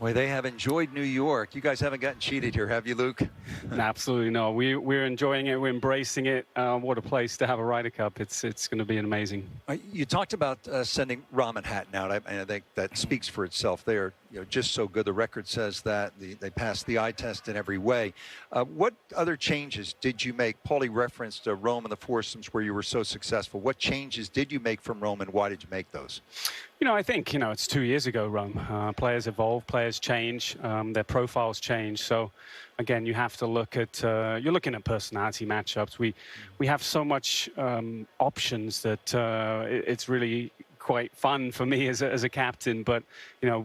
Boy, they have enjoyed New York. You guys haven't gotten cheated here, have you, Luke? Absolutely no. We're enjoying it. We're embracing it. What a place to have a Ryder Cup. It's going to be amazing. You talked about sending Rahm and Hatton out. I think that speaks for itself. They are just so good. The record says that. They passed the eye test in every way. What other changes did you make? Paulie referenced Rahm and the foursomes where you were so successful. What changes did you make from Rahm, and why did you make those? I think, it's 2 years ago, Rahm. Players evolve, players change, their profiles change. So, again, you have to look at, you're looking at personality matchups. We have so much options that it's really quite fun for me as a captain. But,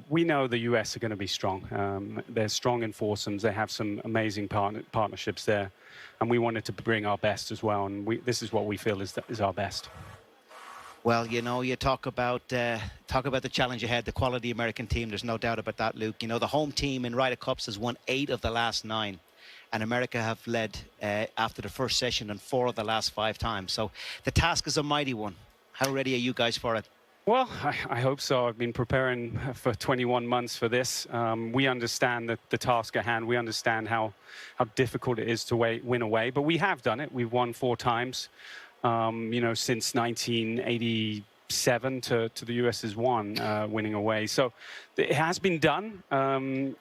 we know the US are going to be strong. They're strong in foursomes. They have some amazing partnerships there. And we wanted to bring our best as well. And this is what we feel is our best. Well, you talk about the challenge ahead, the quality American team. There's no doubt about that, Luke. The home team in Ryder Cups has won 8 of the last 9. And America have led after the first session and 4 of the last 5 times. So the task is a mighty one. How ready are you guys for it? Well, I hope so. I've been preparing for 21 months for this. We understand the task at hand. We understand how difficult it is to win away. But we have done it. We've won 4 times. Since 1987 to the US has won, winning away. So it has been done, and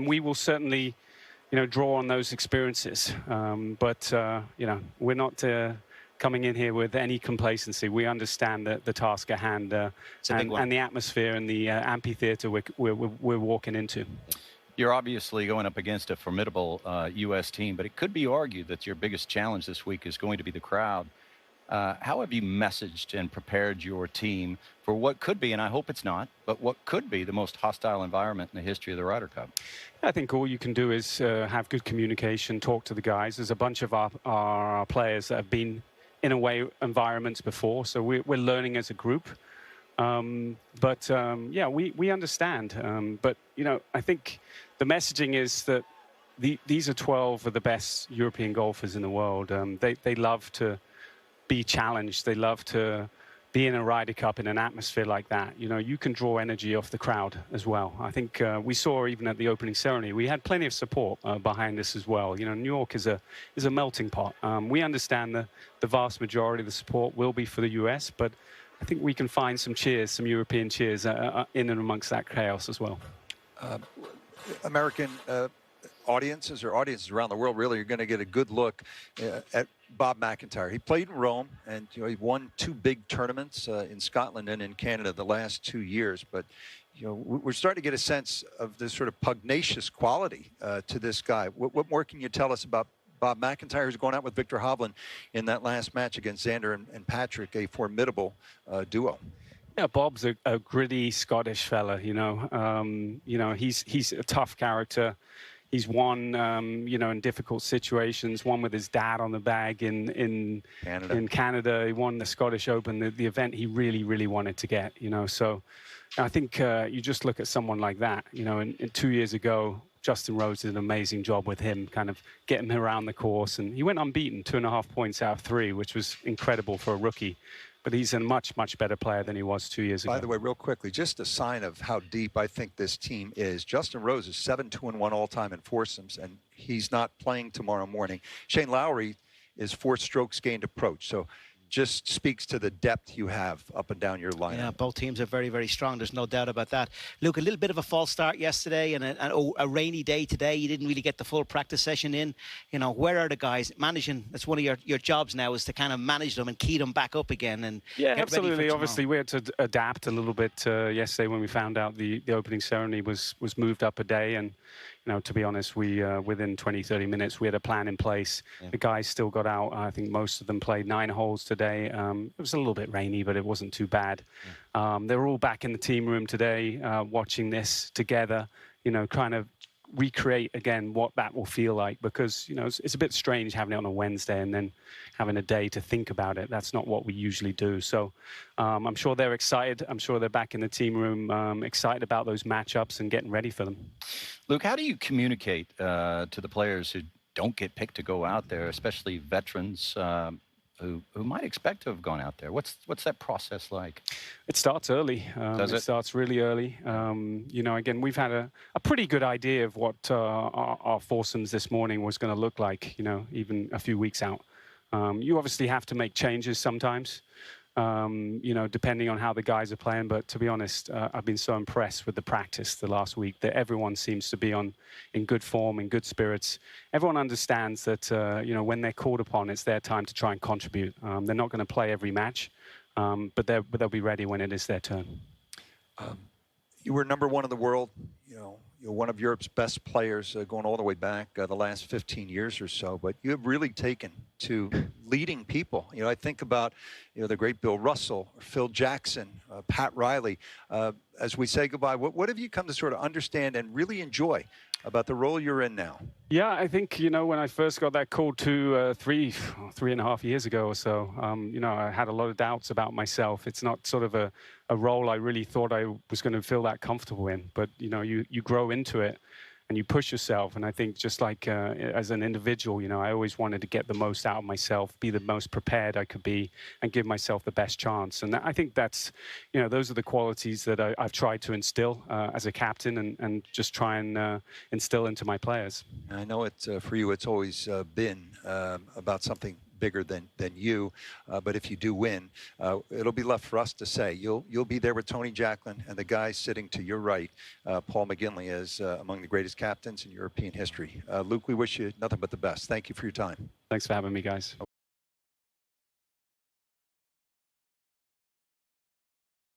we will certainly, draw on those experiences. But we're not coming in here with any complacency. We understand the task at hand and the atmosphere and the amphitheater we're walking into. You're obviously going up against a formidable U.S. team, but it could be argued that your biggest challenge this week is going to be the crowd. How have you messaged and prepared your team for what could be, and I hope it's not, but what could be the most hostile environment in the history of the Ryder Cup? I think all you can do is have good communication, talk to the guys. There's a bunch of our players that have been in away environments before, so we're learning as a group. We understand. But, I think the messaging is that these are 12 of the best European golfers in the world. They love to be challenged. They love to be in a Ryder Cup in an atmosphere like that. You can draw energy off the crowd as well. I think we saw even at the opening ceremony, we had plenty of support behind us as well. New York is a melting pot. We understand the vast majority of the support will be for the US, but I think we can find some cheers, some European cheers in and amongst that chaos as well. American audiences around the world really are going to get a good look at Bob McIntyre. He played in Rome, and he won 2 big tournaments in Scotland and in Canada the last 2 years. But we're starting to get a sense of this sort of pugnacious quality to this guy. What more can you tell us about Bob McIntyre, who's going out with Victor Hovland in that last match against Xander and Patrick, a formidable duo? Yeah, Bob's a gritty Scottish fella. He's a tough character. He's won, in difficult situations. Won with his dad on the bag in Canada. He won the Scottish Open, the event he really, really wanted to get. So I think you just look at someone like that. And 2 years ago, Justin Rose did an amazing job with him, kind of getting him around the course, and he went unbeaten, 2.5 points out of 3, which was incredible for a rookie. But he's a much, much better player than he was 2 years ago. By the way, real quickly, just a sign of how deep I think this team is. Justin Rose is 7-2-1 all-time in foursomes, and he's not playing tomorrow morning. Shane Lowry is 4 strokes gained approach. So just speaks to the depth you have up and down your lineup. Yeah, both teams are very, very strong. There's no doubt about that. Luke, a little bit of a false start yesterday and a rainy day today. You didn't really get the full practice session in. Where are the guys managing? That's one of your jobs now, is to kind of manage them and key them back up again. And yeah, absolutely. Obviously, we had to adapt a little bit yesterday when we found out the opening ceremony was moved up a day. And to be honest, we within 20-30 minutes we had a plan in place. Yeah. The guys still got out. I think most of them played 9 holes today. It was a little bit rainy, but it wasn't too bad. Yeah. They were all back in the team room today, watching this together. Kind of recreate again what that will feel like, because it's a bit strange having it on a Wednesday and then having a day to think about it. That's not what we usually do. So I'm sure they're excited. I'm sure they're back in the team room, excited about those matchups and getting ready for them. Luke, how do you communicate to the players who don't get picked to go out there, especially veterans, who might expect to have gone out there. What's that process like? It starts early. Does it? It starts really early. You know, again, we've had a pretty good idea of what our foursomes this morning was going to look like, you know, even a few weeks out. You obviously have to make changes sometimes, you know, depending on how the guys are playing. But to be honest, I've been so impressed with the practice the last week that everyone seems to be in good form, in good spirits. Everyone understands that, you know, when they're called upon, it's their time to try and contribute. They're not going to play every match, but they'll be ready when it is their turn. You were #1 in the world, you know, you're one of Europe's best players going all the way back the last 15 years or so, but you have really taken to leading people. You know, I think about, you know, the great Bill Russell, Phil Jackson, Pat Riley. As we say goodbye, what have you come to sort of understand and really enjoy about the role you're in now? Yeah, I think, you know, when I first got that call 3.5 years ago or so, you know, I had a lot of doubts about myself. It's not sort of a role I really thought I was going to feel that comfortable in. But, you know, you grow into it and you push yourself. And I think just like as an individual, you know, I always wanted to get the most out of myself, be the most prepared I could be, and give myself the best chance. And I think that's, you know, those are the qualities that I've tried to instill as a captain and just try and instill into my players. I know it's for you, it's always been about something bigger than you, but if you do win, it'll be left for us to say. You'll be there with Tony Jacklin and the guy sitting to your right, Paul McGinley, is among the greatest captains in European history. Luke, we wish you nothing but the best. Thank you for your time. Thanks for having me, guys.